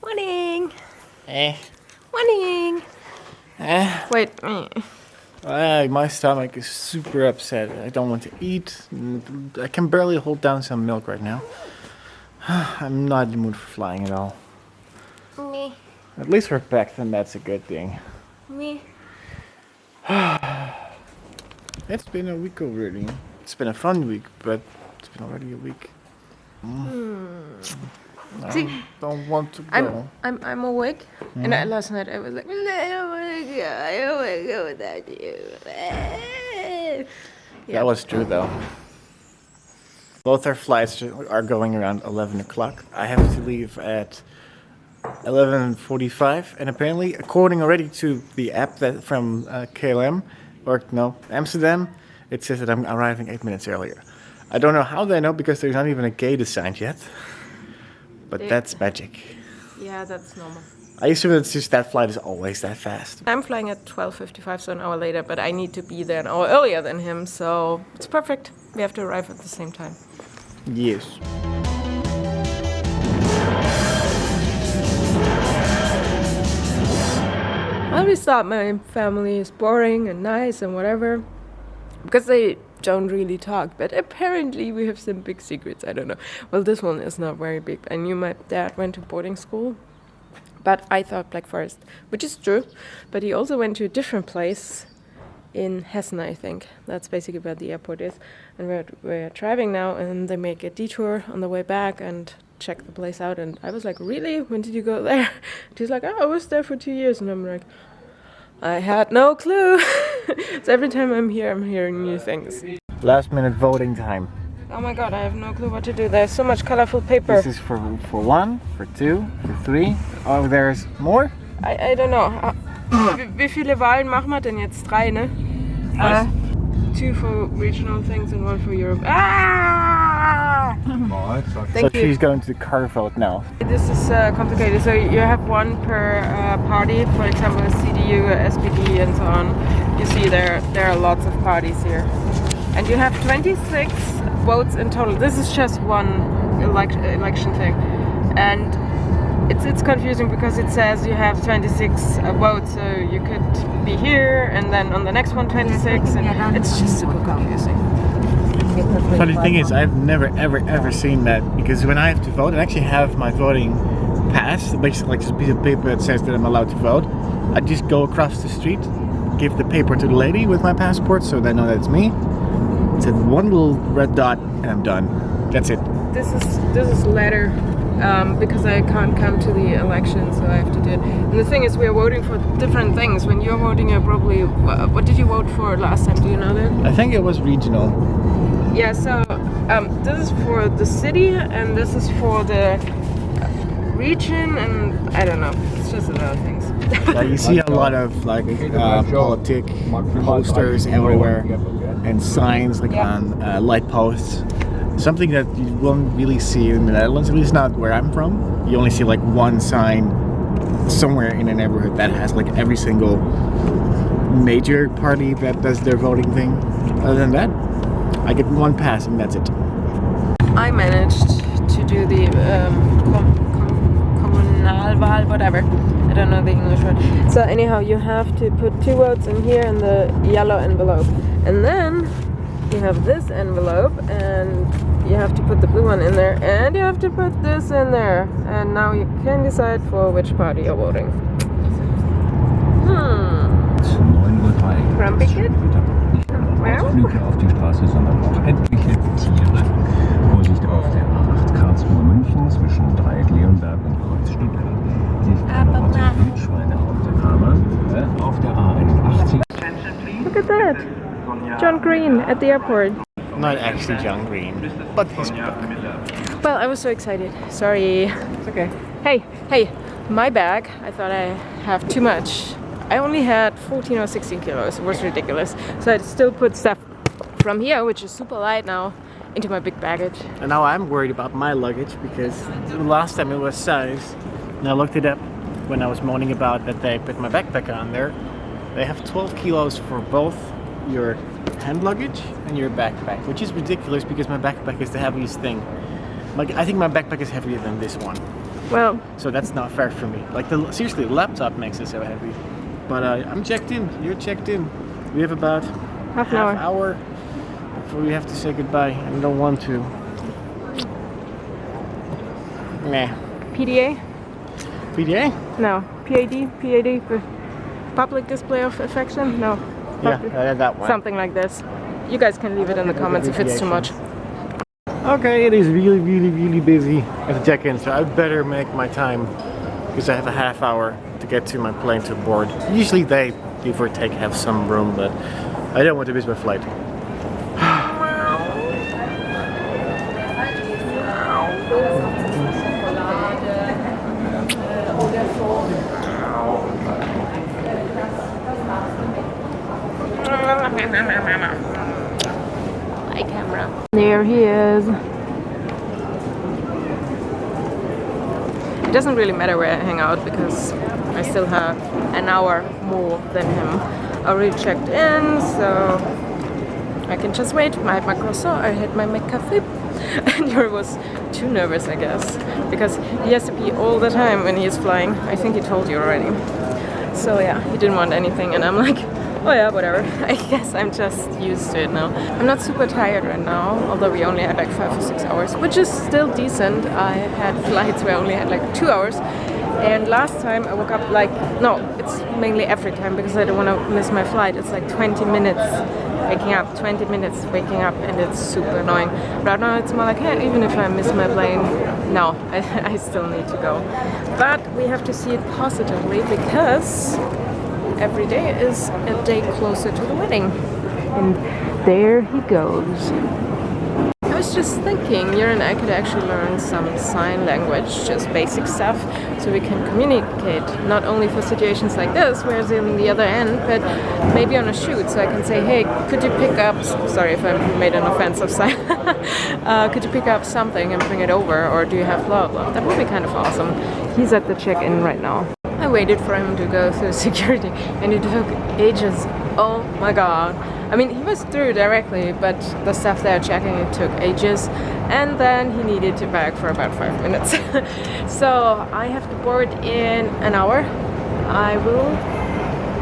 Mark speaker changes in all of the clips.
Speaker 1: Morning.
Speaker 2: Eh.
Speaker 1: Morning. Wait.
Speaker 2: My stomach is super upset. I don't want to eat. I can barely hold down some milk right now. I'm not in the mood for flying at all.
Speaker 1: Me.
Speaker 2: At least we're back, then that's a good thing.
Speaker 1: Me.
Speaker 2: It's been a week already. It's been a fun week, but it's been already a week.
Speaker 1: See,
Speaker 2: Don't want to go.
Speaker 1: I'm awake, and last night I was like, I don't want to go without you.
Speaker 2: That was true though. Both our flights are going around 11 o'clock. I have to leave at 11:45, and apparently, according already to the app that from KLM, or no, Amsterdam, it says that I'm arriving 8 minutes earlier. I don't know how they know because there's not even a gate assigned yet. But that's magic.
Speaker 1: Yeah, that's normal.
Speaker 2: I assume it's just that flight is always that fast.
Speaker 1: I'm flying at 12:55, so an hour later, but I need to be there an hour earlier than him, so it's perfect. We have to arrive at the same time.
Speaker 2: Yes.
Speaker 1: I always thought my family is boring and nice and whatever, because they don't really talk, but apparently we have some big secrets. I don't know. Well, this one is not very big. I knew my dad went to boarding school, but I thought Black Forest, which is true, but he also went to a different place in Hessen, I think. That's basically where the airport is, and we're driving now, and they make a detour on the way back and check the place out, and I was like, really? When did you go there? And he's like, oh, I was there for 2 years, and I'm like, I had no clue. So every time I'm here, I'm hearing new things.
Speaker 2: Last minute voting time.
Speaker 1: Oh my god, I have no clue what to do. There's so much colorful paper.
Speaker 2: This is for 1, for 2, for 3. Oh, there's more?
Speaker 1: I don't know. Wie viele Wahlen machen wir denn jetzt? 3, ne? 2 for regional things and 1 for Europe. Ah!
Speaker 2: So she's going to the car vote now.
Speaker 1: This is complicated. So you have 1 per party, for example, CDU, SPD, and so on. You see there are lots of parties here. And you have 26 votes in total. This is just one election thing. And it's confusing because it says you have 26 votes, so you could be here, and then on the next one 26, and it's just super confusing.
Speaker 2: The funny thing is, I've never ever seen that, because when I have to vote, I actually have my voting pass, basically like just a piece of paper that says that I'm allowed to vote. I just go across the street, give the paper to the lady with my passport so they know that it's me. It's one little red dot, and I'm done. That's it.
Speaker 1: This is letter. Because I can't come to the election, so I have to do it. And the thing is, we are voting for different things. When you're voting, you're probably... What did you vote for last time? Do you know that?
Speaker 2: I think it was regional.
Speaker 1: Yeah, so this is for the city, and this is for the region, and I don't know. It's just a lot of things.
Speaker 2: Yeah, you see a lot of like politic posters everywhere, and signs like on light posts. Something that you won't really see in the Netherlands, at least not where I'm from. You only see like one sign somewhere in a neighborhood that has like every single major party that does their voting thing. Other than that, I get 1 pass and that's it.
Speaker 1: I managed to do the Kommunalwahl, whatever. I don't know the English word. So anyhow, you have to put 2 votes in here in the yellow envelope. And then you have this envelope, and you have to put the blue one in there, and you have to put this in there. And now you can decide for which party you're voting. Grumpy Kid?
Speaker 3: Flüge auf die Straße, sondern auch etliche Tiere. Vorsicht auf der A8 Karlsruhe München zwischen Dreieck Leonberg und Kreuz Stuttgart. Wildschweine auf der A-Bahn, auf der A81.
Speaker 1: Look at that! John Green at the airport.
Speaker 2: Not actually John Green, but his book.
Speaker 1: Well, I was so excited. Sorry.
Speaker 2: It's okay.
Speaker 1: Hey, my bag. I thought I have too much. I only had 14 or 16 kilos. It was ridiculous. So I still put stuff from here, which is super light now, into my big baggage.
Speaker 2: And now I'm worried about my luggage, because the last time it was size, and I looked it up when I was moaning about that they put my backpack on there. They have 12 kilos for both your hand luggage and your backpack, which is ridiculous because my backpack is the heaviest thing. Like, I think my backpack is heavier than this one.
Speaker 1: Well,
Speaker 2: so that's not fair for me. Like seriously, the laptop makes it so heavy. But I'm checked in. You're checked in. We have about
Speaker 1: half an
Speaker 2: hour before we have to say goodbye. I don't want to. Nah.
Speaker 1: PDA?
Speaker 2: PDA?
Speaker 1: No. PAD? Public display of affection? No.
Speaker 2: Yeah, that one.
Speaker 1: Something like this. You guys can leave it in the comments if it's too much.
Speaker 2: Okay, it is really, really, really busy at the check-in, so I better make my time because I have a half hour to get to my plane to board. Usually they, give or take, have some room, but I don't want to miss my flight.
Speaker 1: Hi, camera. There he is. It doesn't really matter where I hang out because I still have an hour more than him. I already checked in, so I can just wait. I had my croissant, I had my McCafe, and Jurre was too nervous, I guess, because he has to pee all the time when he is flying. I think he told you already. So yeah, he didn't want anything, and I'm like, oh yeah, whatever. I guess I'm just used to it now. I'm not super tired right now, although we only had like 5 or 6 hours, which is still decent. I had flights where I only had like 2 hours. And last time I woke up like, no, it's mainly every time because I don't want to miss my flight. It's like 20 minutes waking up, 20 minutes waking up, and it's super annoying. Right now it's more like, hey, even if I miss my plane, no, I still need to go. But we have to see it positively because every day is a day closer to the wedding. And there he goes. I was just thinking, Jurre and I could actually learn some sign language, just basic stuff, so we can communicate, not only for situations like this, where it's in the other end, but maybe on a shoot, so I can say, hey, could you pick up, sorry if I made an offensive sign, could you pick up something and bring it over, or do you have blah blah? That would be kind of awesome. He's at the check-in right now. I waited for him to go through security, and it took ages. Oh my god. I mean, he was through directly, but the stuff they are checking, it took ages. And then he needed to back for about 5 minutes. So I have to board in an hour. I will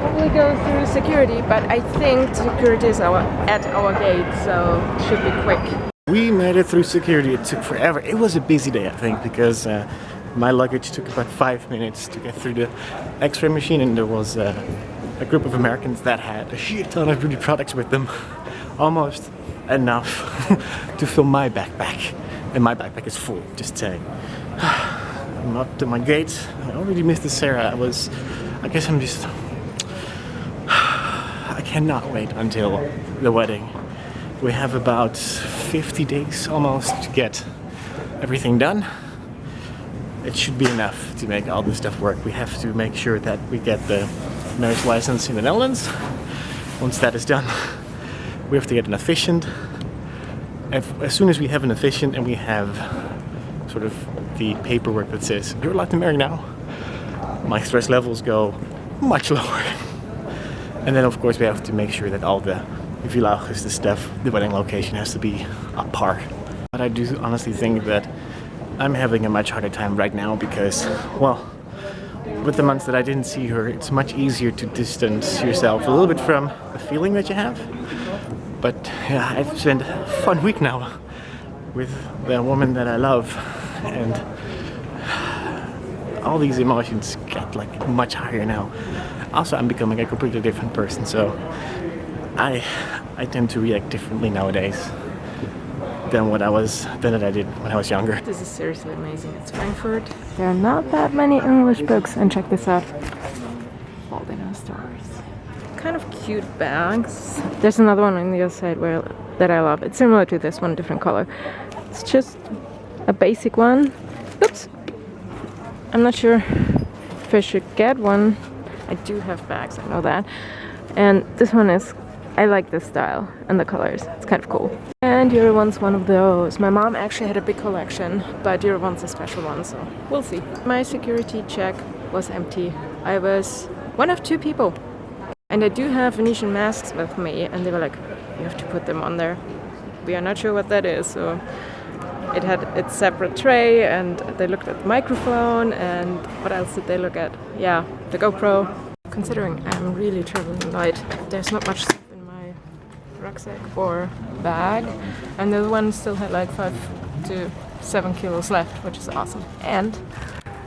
Speaker 1: probably go through security, but I think security is at our gate, so it should be quick.
Speaker 2: We made it through security. It took forever. It was a busy day, I think, because my luggage took about 5 minutes to get through the X-ray machine, and there was a group of Americans that had a shit ton of beauty products with them, almost enough to fill my backpack, and my backpack is full, just saying. I'm up to my gate. I already missed the Sara. I guess I'm just, I cannot wait until the wedding. We have about 50 days almost to get everything done. It should be enough to make all this stuff work. We have to make sure that we get the marriage license in the Netherlands. Once that is done, we have to get an efficient. As soon as we have an efficient and we have sort of the paperwork that says you're allowed to marry now, my stress levels go much lower. And then of course we have to make sure that all the villages, the stuff, the wedding location has to be up par. But I do honestly think that I'm having a much harder time right now because, well, with the months that I didn't see her, it's much easier to distance yourself a little bit from the feeling that you have. But yeah, I've spent a fun week now with the woman that I love, and all these emotions get like much higher now. Also, I'm becoming a completely different person, so I tend to react differently nowadays than I did when I was younger.
Speaker 1: This is seriously amazing. It's Frankfurt. There are not that many English books, and check this out. Fault in Our Stars. Kind of cute bags. There's another one on the other side that I love. It's similar to this one, different color. It's just a basic one. Oops. I'm not sure if I should get one. I do have bags, I know that. And this one is, I like this style and the colors. It's kind of cool. And Jurre wants one of those. My mom actually had a big collection, but Jurre wants a special one, so we'll see. My security check was empty. I was one of 2 people. And I do have Venetian masks with me, and they were like, you have to put them on there. We are not sure what that is, so it had its separate tray, and they looked at the microphone, and what else did they look at? Yeah, the GoPro. Considering I'm really traveling light, there's not much stuff in my rucksack or bag, and the one still had like 5 to 7 kilos left, which is awesome. And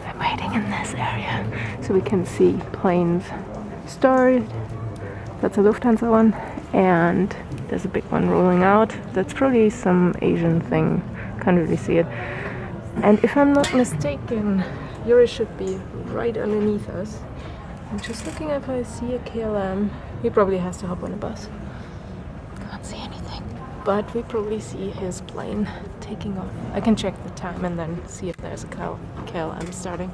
Speaker 1: I'm waiting in this area so we can see planes start. That's a Lufthansa one, and there's a big one rolling out. That's probably some Asian thing, can't really see it. And if I'm not mistaken, Jurre should be right underneath us. I'm just looking if I see a KLM. He probably has to hop on a bus. Can't see anything. But we probably see his plane taking off. I can check the time and then see if there's a KLM starting.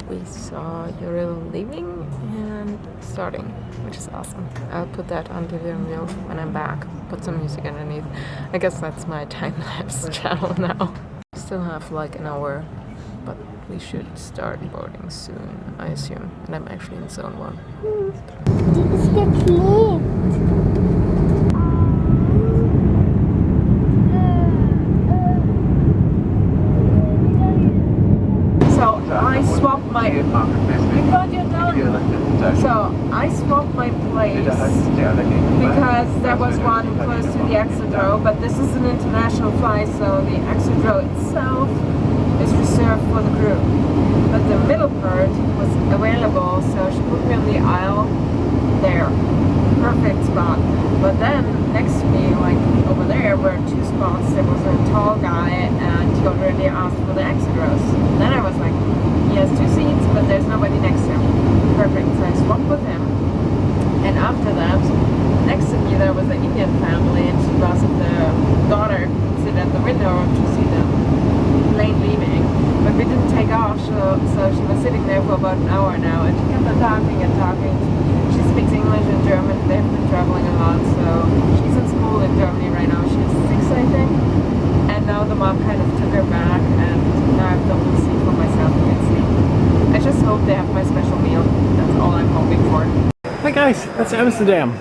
Speaker 1: We saw Jurre leaving and starting, which is awesome. I'll put that on the video when I'm back. Put some music underneath. I guess that's my time-lapse channel now. Still have like an hour, but we should start boarding soon, I assume. And I'm actually in zone 1.
Speaker 4: It's geklebt.
Speaker 1: I swapped my. So I swapped my place because there was one close to the exit row, but this is an international flight, so the exit row itself is reserved for the crew. But the middle part was available, so she put me on the aisle there. Perfect spot. But then next to me, like over there, were 2 spots. There was a tall guy, and he already asked for the exit rows. And then I was like, he has 2 seats, but there's nobody next to him. Perfect. So I swapped with him. And after that, next to me there was an Indian family, and she asked if the daughter could sit at the window to see the plane leaving. But we didn't take off, so she was sitting there for about an hour now, and she kept on talking and talking. She speaks English and German. They've been traveling a lot, so she's in school in Germany right now. She's 6, I think. And now the mom kind of took her back, and now I've done the seat for myself and can sleep. I just hope they have my special meal. That's all I'm hoping for.
Speaker 2: Hi guys, that's Amsterdam.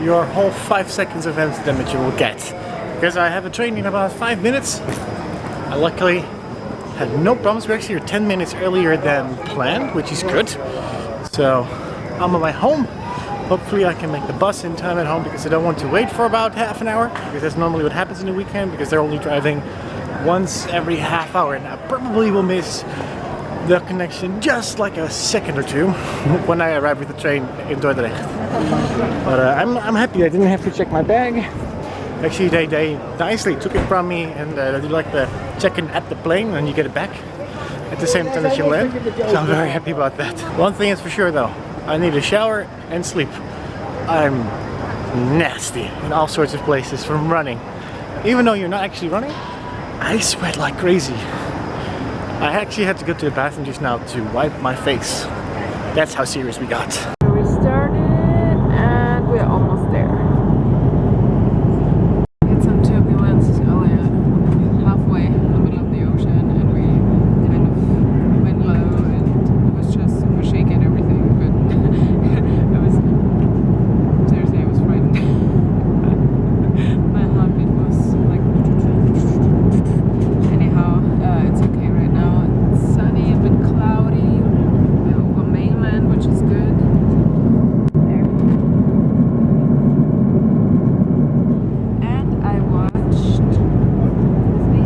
Speaker 2: Your whole 5 seconds of Amsterdam that you will get. Because I have a train in about 5 minutes. I luckily had no problems. We're actually here 10 minutes earlier than planned, which is good. So I'm on my home. Hopefully I can make the bus in time at home, because I don't want to wait for about half an hour, because that's normally what happens in the weekend, because they're only driving once every half hour, and I probably will miss the connection just like a second or two when I arrive with the train in Dordrecht. But I'm happy I didn't have to check my bag. Actually they nicely took it from me, and they do like the check-in at the plane, and you get it back at the same time that you land. So I'm very happy about that. One thing is for sure though, I need a shower and sleep. I'm nasty in all sorts of places from running. Even though you're not actually running, I sweat like crazy. I actually had to go to the bathroom just now to wipe my face. That's how serious we got.
Speaker 1: We started and we're almost there. We had some turbulence earlier, halfway in the middle of the ocean, and we kind of went low, and it was just super shaky and everything, but it was, seriously, I was frightened. My heartbeat was like, anyhow, it's okay right now. It's sunny, a bit cloudy, over mainland, which is good. There. And I watched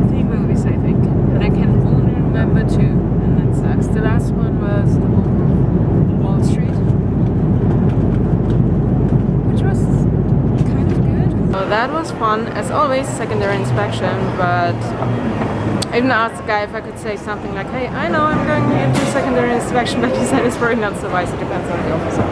Speaker 1: 3 movies, I think, but I can only remember 2, and that sucks. The last one was The Wolf of Wall Street, which was kind of good. So that was fun, as always, secondary inspection, but I even asked the guy if I could say something like, hey, I know I'm going into secondary inspection, but he said it's probably not so wise, it depends on the officer.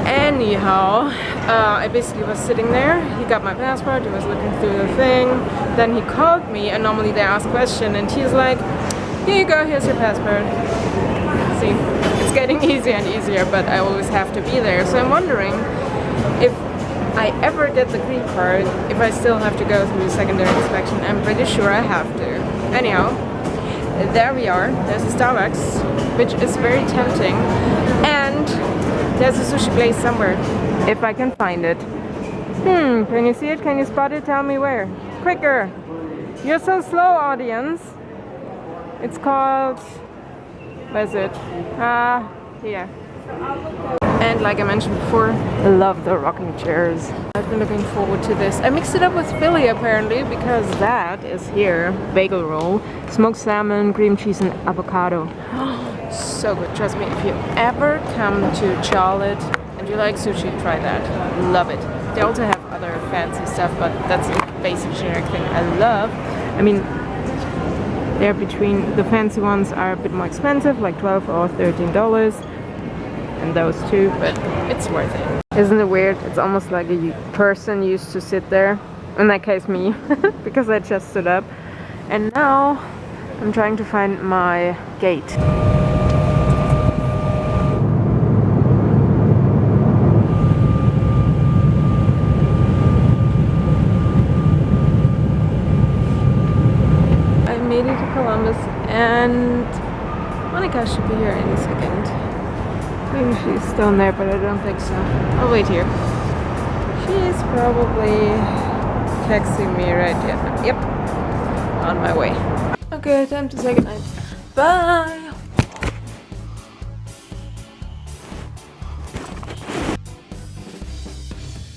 Speaker 1: Anyhow, I basically was sitting there, he got my passport, he was looking through the thing, then he called me, and normally they ask a question, and he's like, here you go, here's your passport. See, it's getting easier and easier, but I always have to be there, so I'm wondering if I ever get the green card, if I still have to go through the secondary inspection. I'm pretty sure I have to. Anyhow, there we are. There's a Starbucks, which is very tempting. And there's a sushi place somewhere, if I can find it. Can you see it? Can you spot it? Tell me where. Quicker! You're so slow, audience. It's called... where is it? Here. And like I mentioned before, I love the rocking chairs. I've been looking forward to this. I mixed it up with Philly apparently because that is here. Bagel roll, smoked salmon, cream cheese and avocado. So good. Trust me, if you ever come to Charlotte and you like sushi, try that. Love it. They also have other fancy stuff, but that's the basic generic thing I love. I mean, they're between, the fancy ones are a bit more expensive, like $12 or $13. And those two, but it's worth it. Isn't it weird? It's almost like a person used to sit there. In that case, me, because I just stood up. And now I'm trying to find my gate. I made it to Columbus, and Monica should be here any second. Maybe she's still there, but I don't think so. I'll wait here. She's probably texting me right now. Yep. On my way. Okay, time to say goodnight. Bye!